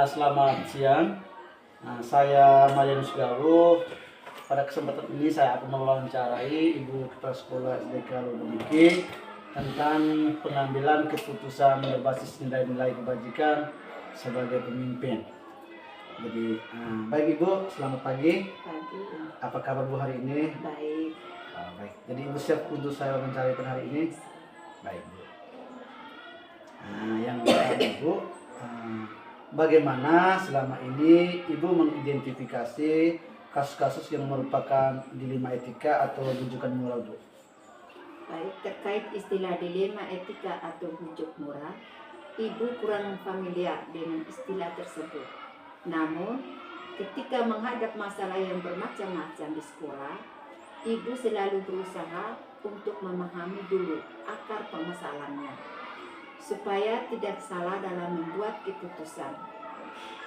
Selamat siang. Saya Marianus Galuh. Pada kesempatan ini saya akan mewawancarai Ibu Kepala Sekolah SDK Lodoniki tentang pengambilan keputusan berbasis nilai-nilai kebajikan sebagai pemimpin. Jadi, baik Ibu, selamat pagi. Pagi. Apa kabar Bu hari ini? Baik. Baik. Jadi Ibu siap untuk saya wawancarai pada hari ini? Baik Bu. Yang pertama Ibu, bagaimana selama ini Ibu mengidentifikasi kasus-kasus yang merupakan dilema etika atau rujukan moral, Bu? Baik, terkait istilah dilema etika atau bujuk moral, Ibu kurang familiar dengan istilah tersebut. Namun, ketika menghadap masalah yang bermacam-macam di sekolah, Ibu selalu berusaha untuk memahami dulu akar permasalahannya, supaya tidak salah dalam membuat keputusan.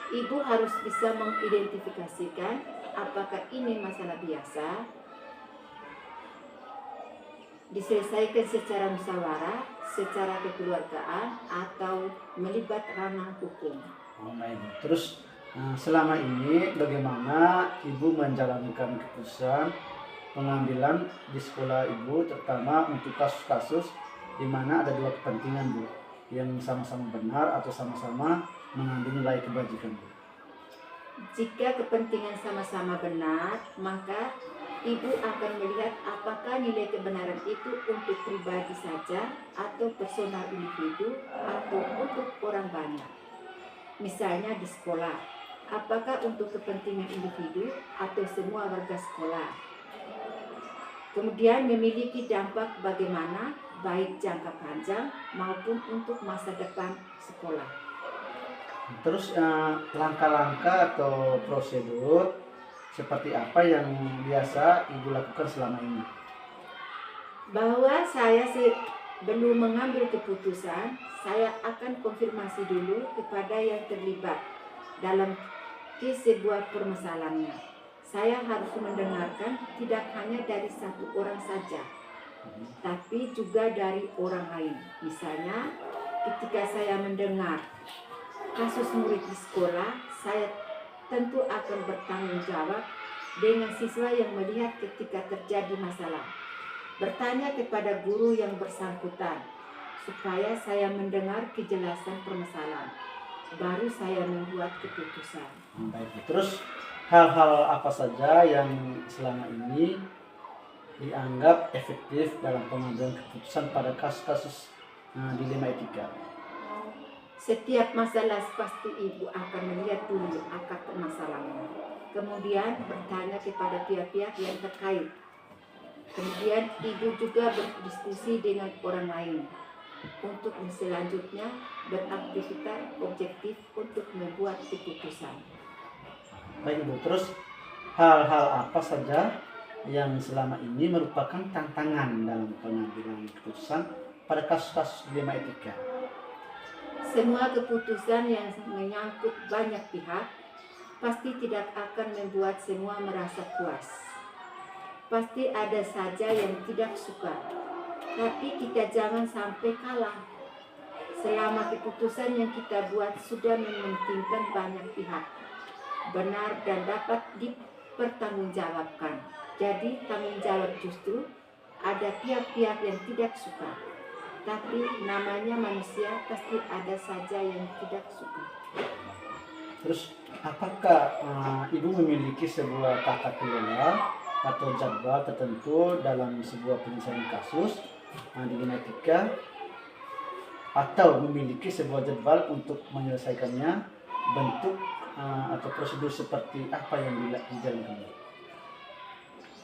Ibu harus bisa mengidentifikasikan apakah ini masalah biasa, diselesaikan secara musyawarah, secara kekeluargaan, atau melibat ranah hukum. Baik. Terus selama ini bagaimana Ibu menjalankan keputusan pengambilan di sekolah Ibu, terutama untuk kasus-kasus di mana ada dua kepentingan, Bu, yang sama-sama benar atau sama-sama mengandung nilai kebajikan, Bu? Jika kepentingan sama-sama benar, maka Ibu akan melihat apakah nilai kebenaran itu untuk pribadi saja atau personal individu atau untuk orang banyak. Misalnya di sekolah, apakah untuk kepentingan individu atau semua warga sekolah. Kemudian memiliki dampak bagaimana baik jangka panjang maupun untuk masa depan sekolah. Terus langkah-langkah atau prosedur seperti apa yang biasa Ibu lakukan selama ini? Bahwa saya belum mengambil keputusan, saya akan konfirmasi dulu kepada yang terlibat dalam sebuah permasalahannya. Saya harus mendengarkan tidak hanya dari satu orang saja, tapi juga dari orang lain. Misalnya, ketika saya mendengar kasus murid di sekolah, saya tentu akan bertanggung jawab dengan siswa yang melihat ketika terjadi masalah. Bertanya kepada guru yang bersangkutan, supaya saya mendengar kejelasan permasalahan. Baru saya membuat keputusan. Baik. Terus hal-hal apa saja yang selama ini dianggap efektif dalam pengambilan keputusan pada kasus-kasus dilema etika? Setiap masalah pasti Ibu akan melihat dulu akar permasalahannya. Kemudian bertanya kepada pihak-pihak yang terkait. Kemudian Ibu juga berdiskusi dengan orang lain untuk selanjutnya beraktivitas objektif untuk membuat keputusan. Baik Ibu, terus hal-hal apa saja yang selama ini merupakan tantangan dalam pengambilan keputusan pada kasus-kasus dilema etika? Semua keputusan yang menyangkut banyak pihak pasti tidak akan membuat semua merasa puas. Pasti ada saja yang tidak suka, tapi kita jangan sampai kalah. Selama keputusan yang kita buat sudah mementingkan banyak pihak, benar dan dapat dipertanggungjawabkan. Jadi tanggung jawab justru ada pihak-pihak yang tidak suka. Tapi namanya manusia, pasti ada saja yang tidak suka. Terus apakah Ibu memiliki sebuah tata kelola atau jadwal tertentu dalam sebuah penyelesaian kasus dilema etika, atau memiliki sebuah jadwal untuk menyelesaikannya, bentuk atau prosedur seperti apa yang dijalankan?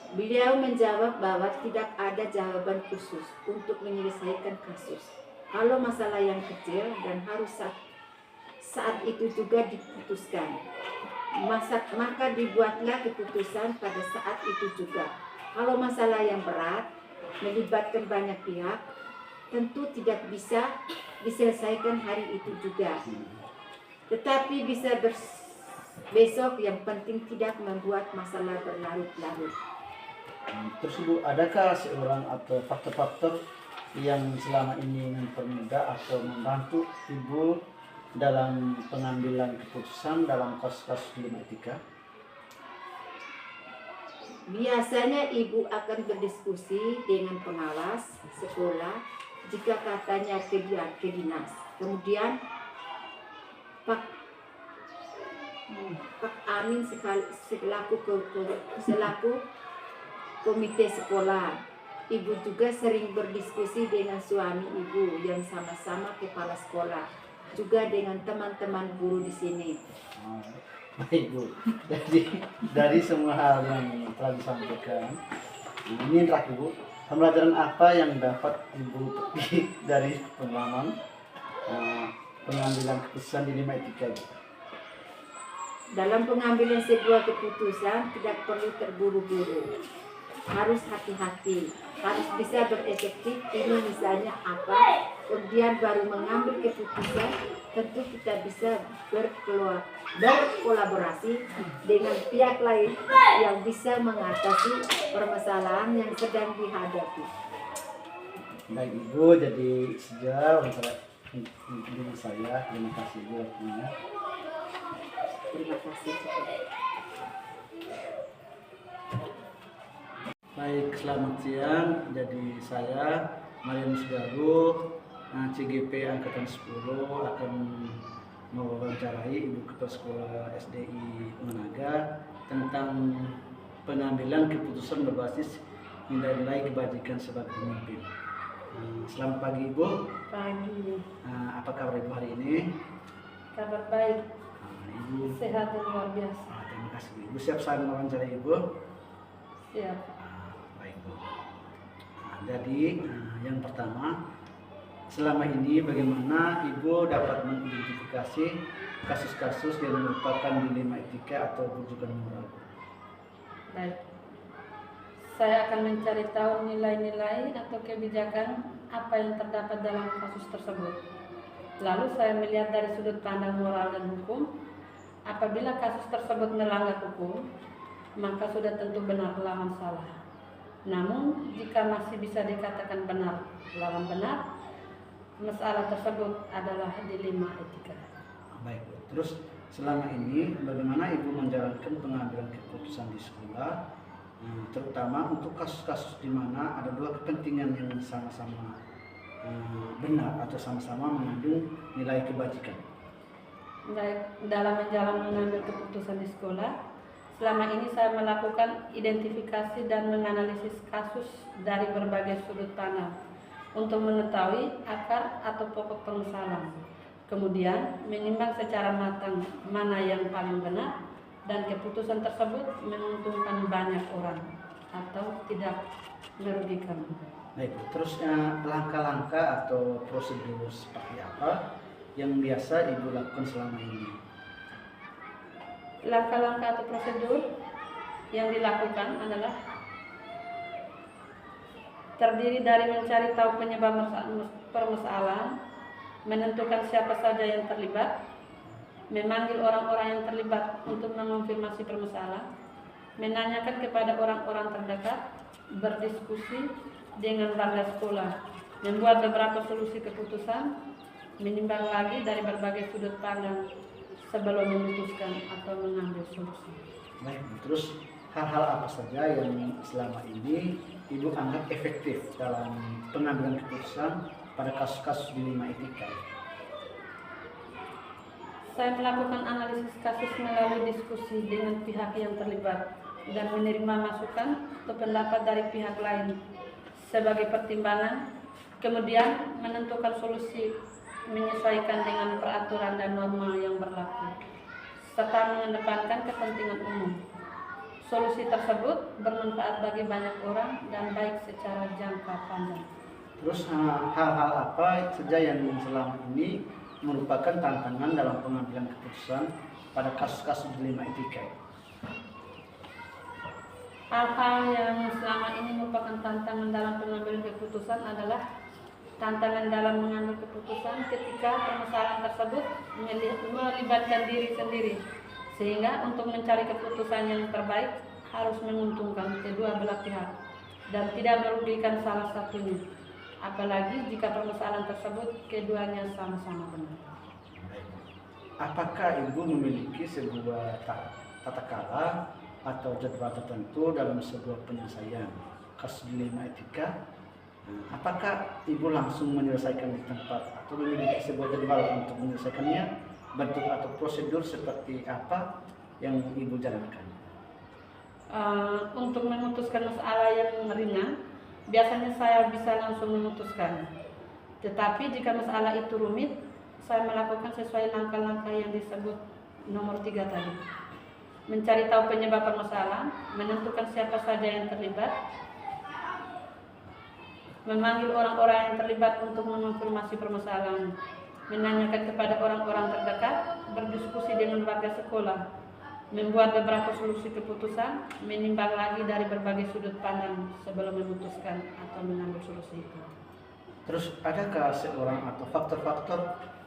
Beliau menjawab bahwa tidak ada jawaban khusus untuk menyelesaikan kasus. Kalau masalah yang kecil dan harus saat itu juga diputuskan, maka dibuatlah keputusan pada saat itu juga. Kalau masalah yang berat, melibatkan banyak pihak, tentu tidak bisa diselesaikan hari itu juga. Tetapi bisa besok, yang penting tidak membuat masalah berlarut-larut. Terus Ibu, adakah seorang atau faktor-faktor yang selama ini mempermudah atau membantu Ibu dalam pengambilan keputusan dalam kasus-kasus dilema etika? Biasanya ibu akan berdiskusi dengan pengawas sekolah jika katanya ke dinas. Kemudian Pak Amin selaku komite sekolah. Ibu juga sering berdiskusi dengan suami ibu yang sama-sama kepala sekolah, juga dengan teman-teman guru di sini. Baik Bu, jadi dari semua hal yang telah disampaikan, ini terakhir Bu, pembelajaran apa yang dapat Ibu petik dari pengalaman pengambilan keputusan dilema etika Bu? Dalam pengambilan sebuah keputusan tidak perlu terburu-buru, harus hati-hati, harus bisa berefektif. Ini misalnya apa, kemudian baru mengambil keputusan. Tentu kita bisa berkolaborasi dengan pihak lain yang bisa mengatasi permasalahan yang sedang dihadapi. Baik Ibu, jadi sejauh dengan saya, terima kasih Ibu waktunya. Terima kasih. Baik, selamat siang. Jadi saya Marianus Galuh, CGP Angkatan 10 akan mewawancarai Ibu Kepala Sekolah SDI Managa tentang pengambilan keputusan berbasis nilai-nilai kebajikan sebagai pemimpin. Selamat pagi Ibu. Pagi. Apa kabar Ibu hari ini? Kabar baik. Ibu Sehat dan luar biasa. terima kasih Ibu. Siap saya mewawancarai Ibu? Siap. Baik Bu. Jadi yang pertama, selama ini bagaimana Ibu dapat mengidentifikasi kasus-kasus yang merupakan dilema etika atau rujukan moral? Baik. Saya akan mencari tahu nilai-nilai atau kebijakan apa yang terdapat dalam kasus tersebut. Lalu saya melihat dari sudut pandang moral dan hukum. Apabila kasus tersebut melanggar hukum, maka sudah tentu benar lawan salah. Namun, jika masih bisa dikatakan benar lawan benar, masalah tersebut adalah dilema etika. Baik Bu. Terus selama ini bagaimana Ibu menjalankan pengambilan keputusan di sekolah, terutama untuk kasus-kasus di mana ada dua kepentingan yang sama-sama benar atau sama-sama mengandung nilai kebajikan? Baik, dalam mengambil keputusan di sekolah, selama ini saya melakukan identifikasi dan menganalisis kasus dari berbagai sudut pandang untuk mengetahui akar atau pokok permasalahan. Kemudian menimbang secara matang mana yang paling benar dan keputusan tersebut menguntungkan banyak orang atau tidak merugikan. Baik, terus langkah-langkah atau prosedur seperti apa yang biasa Ibu lakukan selama ini? Langkah-langkah atau prosedur yang dilakukan adalah terdiri dari mencari tahu penyebab permasalahan, menentukan siapa saja yang terlibat, memanggil orang-orang yang terlibat untuk mengonfirmasi permasalahan, menanyakan kepada orang-orang terdekat, berdiskusi dengan warga sekolah, membuat beberapa solusi keputusan, menimbang lagi dari berbagai sudut pandang sebelum memutuskan atau mengambil solusi. Baik, terus hal-hal apa saja yang selama ini Ibu anggap efektif dalam pengambilan keputusan pada kasus-kasus dilema etika? Saya melakukan analisis kasus melalui diskusi dengan pihak yang terlibat dan menerima masukan atau pendapat dari pihak lain sebagai pertimbangan, kemudian menentukan solusi menyesuaikan dengan peraturan dan norma yang berlaku, serta mengedepankan kepentingan umum. Solusi tersebut bermanfaat bagi banyak orang dan baik secara jangka panjang. Terus hal-hal apa saja yang selama ini merupakan tantangan dalam pengambilan keputusan pada kasus-kasus dilema etika? Hal-hal yang selama ini merupakan tantangan dalam pengambilan keputusan adalah tantangan dalam mengambil keputusan ketika permasalahan tersebut melibatkan diri sendiri, sehingga untuk mencari keputusan yang terbaik harus menguntungkan kedua belah pihak dan tidak merugikan salah satunya, apalagi jika permasalahan tersebut keduanya sama-sama benar. apakah Ibu memiliki sebuah tata cara atau jadwal tertentu dalam sebuah penyelesaian kasus dilema etika? Apakah Ibu langsung menyelesaikan di tempat atau memiliki sebuah jadwal untuk menyelesaikannya? Bentuk atau prosedur seperti apa yang Ibu jalankan? Untuk memutuskan masalah yang ringan, biasanya saya bisa langsung memutuskan. Tetapi jika masalah itu rumit, saya melakukan sesuai langkah-langkah yang disebut nomor 3 tadi. Mencari tahu penyebab permasalahan, menentukan siapa saja yang terlibat, memanggil orang-orang yang terlibat untuk mengonfirmasi permasalahan, menanyakan kepada orang-orang terdekat, berdiskusi dengan warga sekolah, membuat beberapa solusi keputusan, menimbang lagi dari berbagai sudut pandang sebelum memutuskan atau mengambil solusi itu. Terus adakah seorang atau faktor-faktor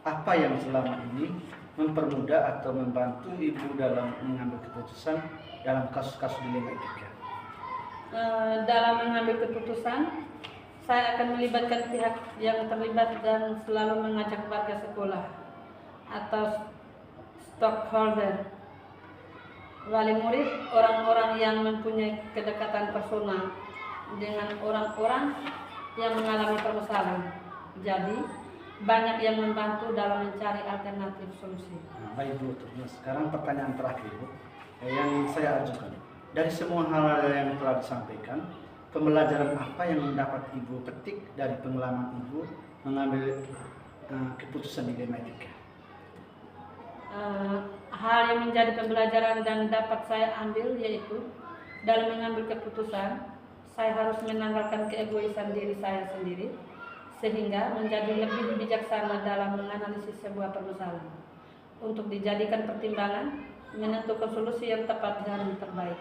apa yang selama ini mempermudah atau membantu Ibu dalam mengambil keputusan dalam kasus-kasus dilema etika? Dalam mengambil keputusan, saya akan melibatkan pihak yang terlibat dan selalu mengajak warga sekolah atau stakeholder, wali murid, orang-orang yang mempunyai kedekatan personal dengan orang-orang yang mengalami permasalahan. Jadi, banyak yang membantu dalam mencari alternatif solusi. Baik Bu, terus sekarang pertanyaan terakhir Bu, yang saya ajukan. Dari semua hal yang telah disampaikan, pembelajaran apa yang dapat Ibu petik dari pengalaman Ibu mengambil keputusan dilema etika? Hal yang menjadi pembelajaran dan dapat saya ambil yaitu dalam mengambil keputusan, saya harus menanggalkan keegoisan diri saya sendiri sehingga menjadi lebih bijaksana dalam menganalisis sebuah permasalahan untuk dijadikan pertimbangan, menentukan solusi yang tepat dan terbaik.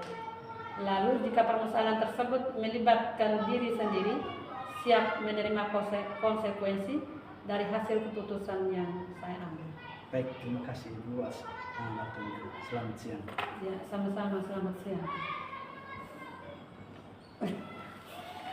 Lalu jika permasalahan tersebut melibatkan diri sendiri, siap menerima konsekuensi dari hasil keputusan yang saya ambil. Baik, terima kasih Ibu atas waktunya. Selamat siang. Ya, sama-sama, selamat siang.